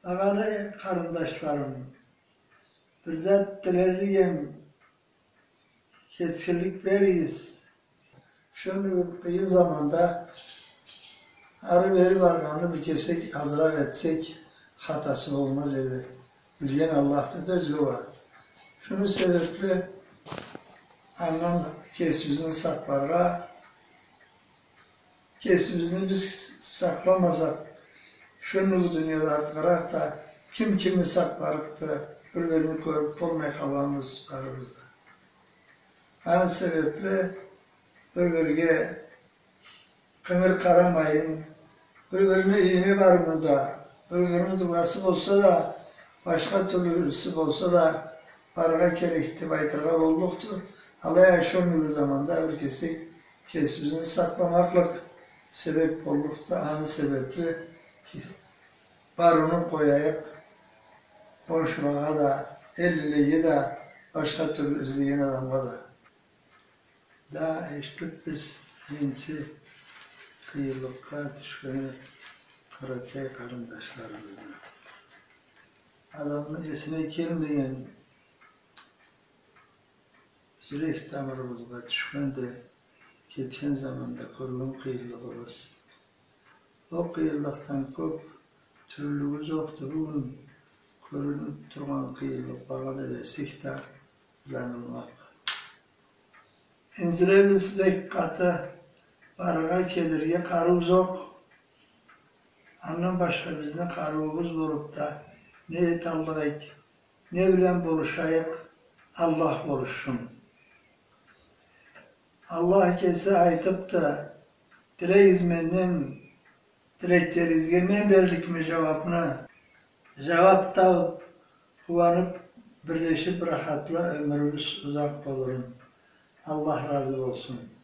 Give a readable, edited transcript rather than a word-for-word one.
Ağalı karındaşlarım, bir zat dilerliyim, keskinlik veriyiz. Şöyle kıyı zamanda arı veri varganı bir kesek, hazıra etsek hatası olmaz dedi. Bilgen Allah'ta da özü var. Şunu sebeple anlam kesbizini saklarga, kesbizini biz saklamazak, şunu bu dünyada atkarak da kim kimi saklarıp da birbirini koyup olmaya kalanımız aramızda. Aynı sebeple birbirine kımır karamayın, birbirine iğne var burada, birbirinin duası olsa da, başka türlüsü olsa da paraya gerekti, baytırga bolluktu. Alaya şunlu zamanda bir kesbizini saklamaklık sebep olduktu. Aynı sebeple baronu koyayak, konuşmaya da, elliliği de, başka türlü izleyen adamla da. Daha işte biz insi kıyılıkka düşkünü Karatay karındaşlarımızdan. Adamın esine gelmeyen zürek damarımızga düşkün de ketken zamanda kurulun kıyılıkımız. O kıyılıktan köp türlüğü yoktu. Bugün görünüp durgan kıyılıklarga da desek de zanılmak. İnziremiz bek katı, baraga kelirge karımız yok. Ondan başka bizden karımız olup da ne et alırık, ne bilen buluşayık, Allah buluşsun. Allah kese aytıp da dileğiz menden, dileklerizge men derdik mi cevabını? Cevap da kuvanıp birleşip rahatla ömrümüz uzak olurun. Allah razı olsun.